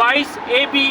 22 AB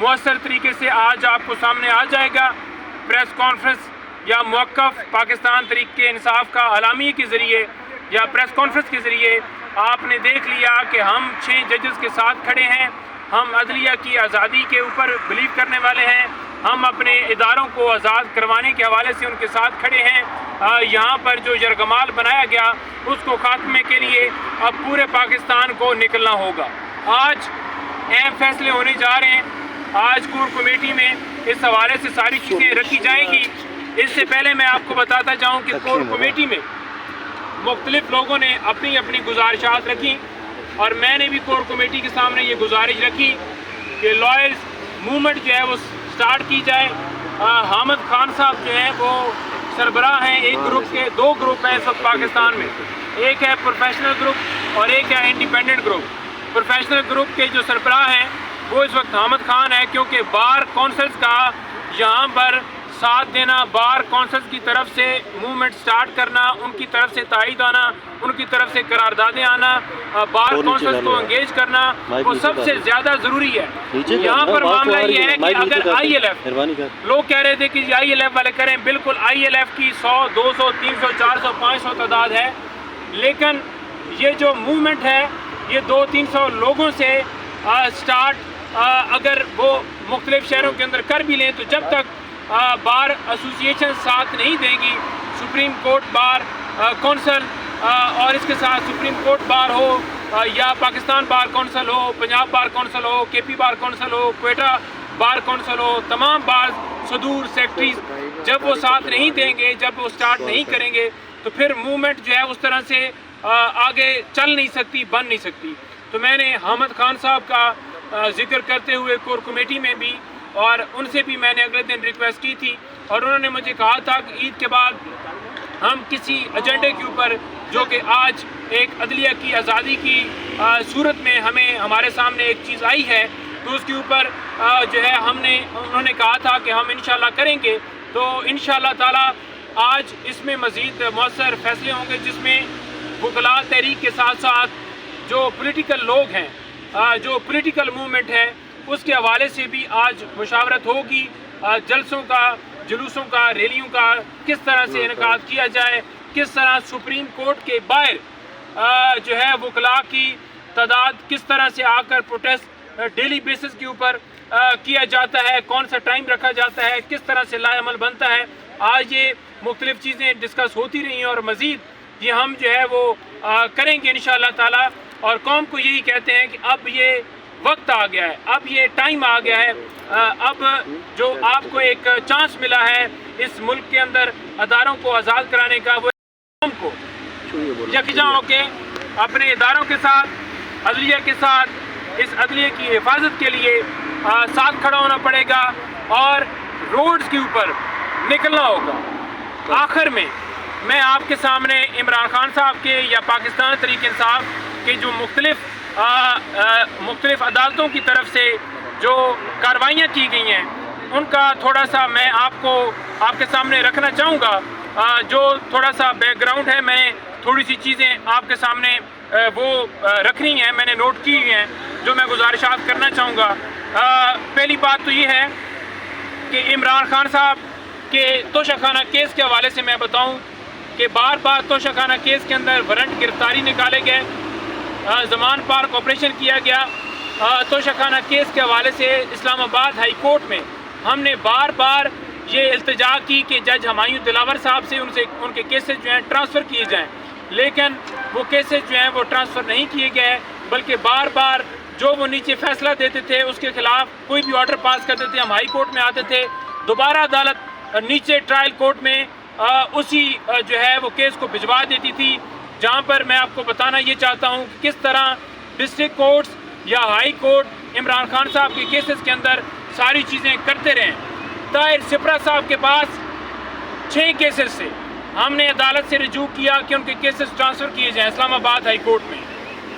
مؤثر طریقے سے آج آپ کو سامنے آ جائے گا۔ پریس کانفرنس یا موقف پاکستان تحریک انصاف کا اعلامیے کے ذریعے یا پریس کانفرنس کے ذریعے آپ نے دیکھ لیا کہ ہم 6 ججز کے ساتھ کھڑے ہیں۔ ہم عدلیہ کی آزادی کے اوپر بلیو کرنے والے ہیں، ہم اپنے اداروں کو آزاد کروانے کے حوالے سے ان کے ساتھ کھڑے ہیں۔ یہاں پر جو یرغمال بنایا گیا اس کو خاتمے کے لیے اب پورے پاکستان کو نکلنا ہوگا۔ آج اہم فیصلے ہونے جا رہے ہیں، آج کور کمیٹی میں اس حوالے سے ساری چیزیں رکھی جائیں گی۔ اس سے پہلے میں آپ کو بتاتا جاؤں کہ کور کمیٹی میں مختلف لوگوں نے اپنی اپنی گزارشات رکھی، اور میں نے بھی کور کمیٹی کے سامنے یہ گزارش رکھی کہ لائرز موومنٹ جو ہے وہ سٹارٹ کی جائے۔ حامد خان صاحب جو ہیں وہ سربراہ ہیں ایک گروپ کے، 2 گروپ ہیں اس وقت پاکستان میں، ایک ہے پروفیشنل گروپ اور ایک ہے انڈیپینڈنٹ گروپ۔ پروفیشنل گروپ کے جو سربراہ ہیں وہ اس وقت حامد خان ہے، کیونکہ بار کونسلز کا یہاں پر ساتھ دینا، بار کونسلز کی طرف سے موومنٹ سٹارٹ کرنا، ان کی طرف سے تائید آنا، ان کی طرف سے قراردادیں آنا، بار کونسلز کو انگیج کرنا وہ سب سے زیادہ ضروری ہے۔ یہاں پر معاملہ یہ ہے کہ اگر آئی ایل ایف، لوگ کہہ رہے تھے کہ آئی ایل ایف والے کریں، بالکل آئی ایل ایف کی 100 200 300 400 500 تعداد ہے، لیکن یہ جو موومنٹ ہے یہ 200-300 لوگوں سے سٹارٹ اگر وہ مختلف شہروں کے اندر کر بھی لیں تو جب تک بار ایسوسیشن ساتھ نہیں دیں گی، سپریم کورٹ بار کونسل اور اس کے ساتھ سپریم کورٹ بار ہو یا پاکستان بار کونسل ہو، پنجاب بار کونسل ہو، کے پی بار کونسل ہو، کوئٹہ بار کونسل ہو، تمام بار صدور سیکٹریز جب وہ ساتھ نہیں دیں گے، جب وہ سٹارٹ نہیں کریں گے تو پھر موومنٹ جو ہے اس طرح سے آگے چل نہیں سکتی، بن نہیں سکتی۔ تو میں نے حامد خان صاحب کا ذکر کرتے ہوئے کور کمیٹی میں بھی اور ان سے بھی میں نے اگلے دن ریکویسٹ کی تھی، اور انہوں نے مجھے کہا تھا کہ عید کے بعد ہم کسی ایجنڈے کے اوپر جو کہ آج ایک عدلیہ کی آزادی کی صورت میں ہمارے سامنے ایک چیز آئی ہے، تو اس کے اوپر جو ہے انہوں نے کہا تھا کہ ہم انشاءاللہ کریں گے۔ تو انشاءاللہ تعالی آج اس میں مزید مؤثر فیصلے ہوں گے، جس میں وکلاء تحریک کے ساتھ ساتھ جو پولیٹیکل لوگ ہیں، جو پولیٹیکل موومنٹ ہے، اس کے حوالے سے بھی آج مشاورت ہوگی۔ جلسوں کا، جلوسوں کا، ریلیوں کا کس طرح سے انعقاد کیا جائے، کس طرح سپریم کورٹ کے باہر جو ہے وکلاء کی تعداد کس طرح سے آ کر پروٹیسٹ ڈیلی بیسس کے اوپر کیا جاتا ہے، کون سا ٹائم رکھا جاتا ہے، کس طرح سے لائے عمل بنتا ہے۔ آج یہ مختلف چیزیں ڈسکس ہوتی رہی ہیں اور مزید یہ ہم جو ہے وہ کریں گے انشاءاللہ تعالی، اور قوم کو یہی کہتے ہیں کہ اب یہ وقت آ گیا ہے، اب یہ ٹائم آ گیا ہے، اب جو آپ کو ایک چانس ملا ہے اس ملک کے اندر اداروں کو آزاد کرانے کا، وہ قوم کو یکجا ہو کے اپنے اداروں کے ساتھ، عدلیہ کے ساتھ، اس عدلیہ کی حفاظت کے لیے ساتھ کھڑا ہونا پڑے گا اور روڈز کے اوپر نکلنا ہوگا۔ آخر میں میں آپ کے سامنے عمران خان صاحب کے یا پاکستان تحریک انصاف کے جو مختلف عدالتوں کی طرف سے جو کاروائیاں کی گئی ہیں ان کا تھوڑا سا میں آپ کے سامنے رکھنا چاہوں گا۔ جو تھوڑا سا بیک گراؤنڈ ہے، میں تھوڑی سی چیزیں آپ کے سامنے وہ رکھنی ہیں، میں نے نوٹ کی ہوئی ہیں جو میں گزارشات کرنا چاہوں گا۔ پہلی بات تو یہ ہے کہ عمران خان صاحب کے توشہ خانہ کیس کے حوالے سے میں بتاؤں کہ بار بار توشہ خانہ کیس کے اندر وارنٹ گرفتاری نکالے گئے، زمان پارک آپریشن کیا گیا۔ توشہ خانہ کیس کے حوالے سے اسلام آباد ہائی کورٹ میں ہم نے بار بار یہ التجا کی کہ جج ہمایوں دلاور صاحب سے ان کے کیسز جو ہیں ٹرانسفر کیے جائیں، لیکن وہ کیسز جو ہیں وہ ٹرانسفر نہیں کیے گئے، بلکہ بار بار جو وہ نیچے فیصلہ دیتے تھے اس کے خلاف کوئی بھی آرڈر پاس کرتے تھے، ہم ہائی کورٹ میں آتے تھے، دوبارہ عدالت نیچے ٹرائل کورٹ میں اسی جو ہے وہ کیس کو بھجوا دیتی تھی، جہاں پر میں آپ کو بتانا یہ چاہتا ہوں کہ کس طرح ڈسٹرکٹ کورٹس یا ہائی کورٹ عمران خان صاحب کے کیسز کے اندر ساری چیزیں کرتے رہیں۔ طاہر سپرا صاحب کے پاس 6 کیسز سے ہم نے عدالت سے رجوع کیا کہ ان کے کیسز ٹرانسفر کیے جائیں اسلام آباد ہائی کورٹ میں،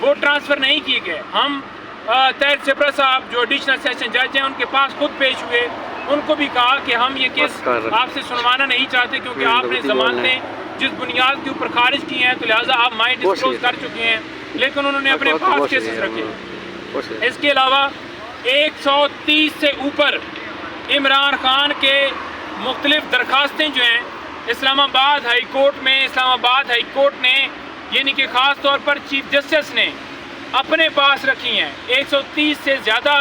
وہ ٹرانسفر نہیں کیے گئے۔ ہم طاہر سپرا صاحب جو ایڈیشنل سیشن جج ہیں ان کے پاس خود پیش ہوئے، ان کو بھی کہا کہ ہم یہ کیس آپ سے سنوانا نہیں چاہتے کیونکہ آپ نے ضمانتیں جس بنیاد کے اوپر خارج کی ہیں تو لہٰذا آپ مائنڈ ڈسکلوز کر چکے ہیں، لیکن انہوں نے اپنے پاس کیسز رکھے۔ اس کے علاوہ 130 سے اوپر عمران خان کے مختلف درخواستیں جو ہیں اسلام آباد ہائی کورٹ نے یعنی کہ خاص طور پر چیف جسٹس نے اپنے پاس رکھی ہیں. 130 سے زیادہ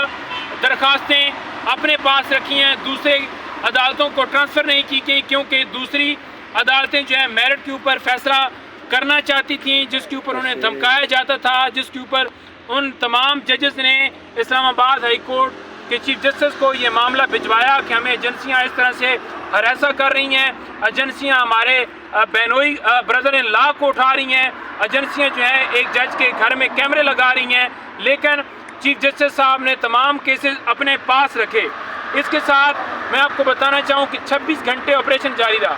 درخواستیں اپنے پاس رکھی ہیں. دوسرے عدالتوں کو ٹرانسفر نہیں کی گئی کیونکہ دوسری عدالتیں جو ہیں میرٹ کے اوپر فیصلہ کرنا چاہتی تھیں، جس کے اوپر انہیں دھمکایا جاتا تھا، جس کے اوپر ان تمام ججز نے اسلام آباد ہائی کورٹ کے چیف جسٹس کو یہ معاملہ بھجوایا کہ ہمیں ایجنسیاں اس طرح سے ہراساں کر رہی ہیں، ایجنسیاں ہمارے بہنوئی بردر ان لا کو اٹھا رہی ہیں، ایجنسیاں جو ہیں ایک جج کے گھر میں کیمرے لگا رہی ہیں. لیکن چیف جسٹس صاحب نے تمام کیسز اپنے پاس رکھے. اس کے ساتھ میں آپ کو بتانا چاہوں کہ 26 گھنٹے آپریشن جاری رہا.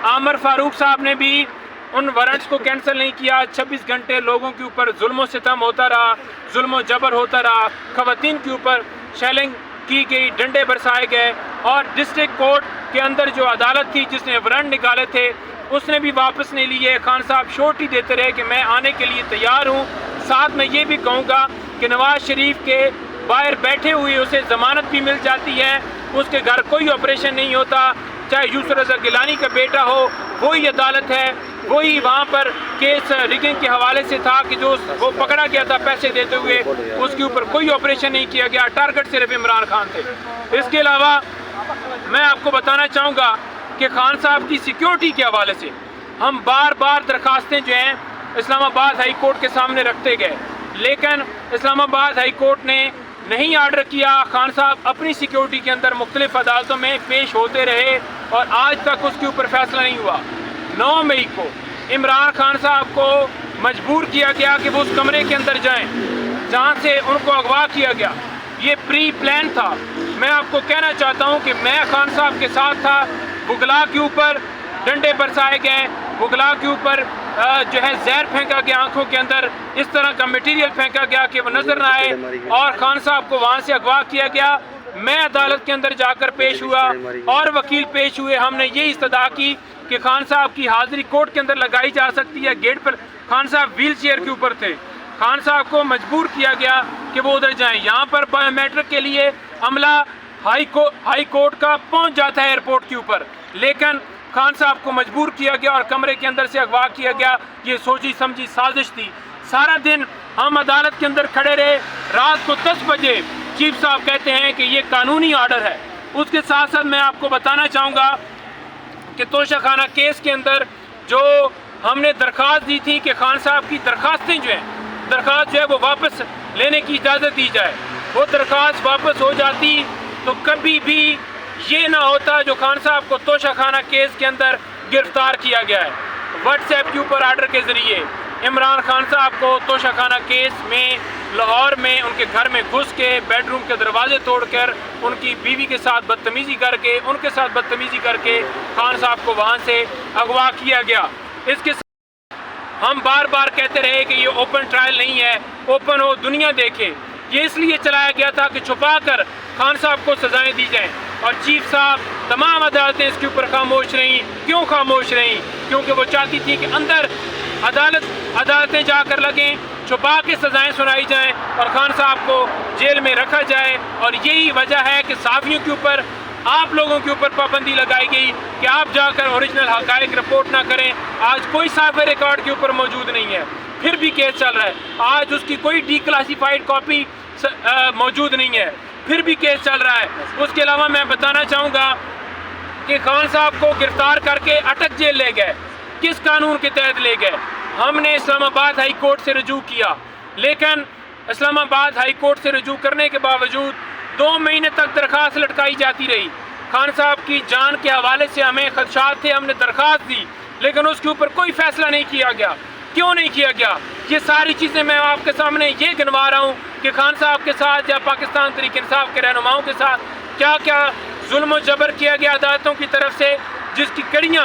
عامر فاروق صاحب نے بھی ان وارنٹس کو کینسل نہیں کیا. 26 گھنٹے لوگوں کے اوپر ظلم و ستم ہوتا رہا، ظلم و جبر ہوتا رہا، خواتین کے اوپر شیلنگ کی گئی، ڈنڈے برسائے گئے. اور ڈسٹرکٹ کورٹ کے اندر جو عدالت تھی جس نے وارنٹ نکالے تھے اس نے بھی واپس نہیں لیے. خان صاحب شورٹی دیتے رہے کہ میں آنے کے لیے تیار ہوں. ساتھ میں یہ بھی کہوں گا کہ نواز شریف کے باہر بیٹھے ہوئے اسے ضمانت بھی مل جاتی ہے، اس کے گھر کوئی آپریشن نہیں ہوتا. چاہے یوسف رضا گیلانی کا بیٹا ہو، وہی عدالت ہے، وہی وہاں پر کیس ریگنگ کے حوالے سے تھا کہ جو وہ پکڑا گیا تھا پیسے دیتے ہوئے، اس کے اوپر کوئی آپریشن نہیں کیا گیا. ٹارگٹ صرف عمران خان تھے. اس کے علاوہ میں آپ کو بتانا چاہوں گا کہ خان صاحب کی سیکیورٹی کے حوالے سے ہم بار بار درخواستیں جو ہیں اسلام آباد ہائی کورٹ کے سامنے رکھتے گئے، لیکن اسلام آباد ہائی کورٹ نے نہیں آرڈر کیا. خان صاحب اپنی سیکیورٹی کے اندر مختلف عدالتوں میں پیش ہوتے رہے اور آج تک اس کے اوپر فیصلہ نہیں ہوا. 9 مئی کو عمران خان صاحب کو مجبور کیا گیا کہ وہ اس کمرے کے اندر جائیں جہاں سے ان کو اغوا کیا گیا. یہ پری پلان تھا. میں آپ کو کہنا چاہتا ہوں کہ میں خان صاحب کے ساتھ تھا. وکلا کے اوپر ڈنڈے برسائے گئے، وکلا کے اوپر جو ہے زہر پھینکا گیا، آنکھوں کے اندر اس طرح کا میٹیریل پھینکا گیا کہ وہ نظر نہ آئے، اور خان صاحب کو وہاں سے اغوا کیا گیا. میں عدالت کے اندر جا کر پیش ہوا اور وکیل پیش ہوئے. ہم نے یہ استدعا کی کہ خان صاحب کی حاضری کورٹ کے اندر لگائی جا سکتی ہے. گیٹ پر خان صاحب ویل چیئر کے اوپر تھے. خان صاحب کو مجبور کیا گیا کہ وہ ادھر جائیں. یہاں پر بایو میٹرک کے لیے عملہ ہائی کورٹ کا پہنچ جاتا ہے ایئرپورٹ کے اوپر، لیکن خان صاحب کو مجبور کیا گیا اور کمرے کے اندر سے اغوا کیا گیا. یہ سوچی سمجھی سازش تھی. سارا دن ہم عدالت کے اندر کھڑے رہے. رات کو 10 بجے چیف صاحب کہتے ہیں کہ یہ قانونی آرڈر ہے. اس کے ساتھ ساتھ میں آپ کو بتانا چاہوں گا کہ توشہ خانہ کیس کے اندر جو ہم نے درخواست دی تھی کہ خان صاحب کی درخواست جو ہے وہ واپس لینے کی اجازت دی جائے، وہ درخواست واپس ہو جاتی تو کبھی بھی یہ نہ ہوتا جو خان صاحب کو توشہ خانہ کیس کے اندر گرفتار کیا گیا ہے. واٹس ایپ کے اوپر آرڈر کے ذریعے عمران خان صاحب کو توشہ خانہ کیس میں لاہور میں ان کے گھر میں گھس کے بیڈ روم کے دروازے توڑ کر ان کی بیوی کے ساتھ بدتمیزی کر کے خان صاحب کو وہاں سے اغوا کیا گیا. اس کے ہم بار بار کہتے رہے کہ یہ اوپن ٹرائل نہیں ہے، اوپن ہو دنیا دیکھے. یہ اس لیے چلایا گیا تھا کہ چھپا کر خان صاحب کو سزائیں دی جائیں، اور چیف صاحب تمام عدالتیں اس کے اوپر خاموش رہیں. کیوں خاموش رہیں؟ کیونکہ وہ چاہتی تھی کہ اندر عدالتیں جا کر لگیں، چھپا کے سزائیں سنائی جائیں اور خان صاحب کو جیل میں رکھا جائے. اور یہی وجہ ہے کہ صحافیوں کے اوپر، آپ لوگوں کے اوپر پابندی لگائی گئی کہ آپ جا کر اوریجنل حقائق رپورٹ نہ کریں. آج کوئی صحافی ریکارڈ کے اوپر موجود نہیں ہے، پھر بھی کیس چل رہا ہے. آج اس کی کوئی ڈی کلاسیفائڈ کاپی موجود نہیں ہے، پھر بھی کیس چل رہا ہے. اس کے علاوہ میں بتانا چاہوں گا کہ خان صاحب کو گرفتار کر کے اٹک جیل لے گئے. کس قانون کے تحت لے گئے؟ ہم نے اسلام آباد ہائی کورٹ سے رجوع کیا، لیکن اسلام آباد ہائی کورٹ سے رجوع کرنے کے باوجود 2 مہینے تک درخواست لٹکائی جاتی رہی. خان صاحب کی جان کے حوالے سے ہمیں خدشات تھے، ہم نے درخواست دی، لیکن اس کے اوپر کوئی فیصلہ نہیں کیا گیا. کیوں نہیں کیا گیا؟ یہ ساری چیزیں میں آپ کے سامنے یہ گنوا رہا ہوں کہ خان صاحب کے ساتھ یا پاکستان تحریک انصاف کے رہنماؤں کے ساتھ کیا کیا ظلم و جبر کیا گیا عدالتوں کی طرف سے، جس کی کڑیاں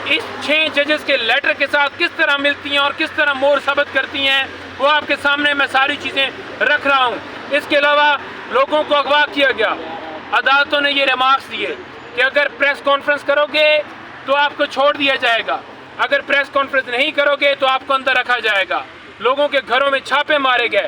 اس 6 ججز کے لیٹر کے ساتھ کس طرح ملتی ہیں اور کس طرح مور ثبت کرتی ہیں، وہ آپ کے سامنے میں ساری چیزیں رکھ رہا ہوں. اس کے علاوہ لوگوں کو اغوا کیا گیا. عدالتوں نے یہ ریمارکس دیے کہ اگر پریس کانفرنس کرو گے تو آپ کو چھوڑ دیا جائے گا، اگر پریس کانفرنس نہیں کرو گے تو آپ کو اندر رکھا جائے گا. لوگوں کے گھروں میں چھاپے مارے گئے،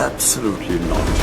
Absolutely not.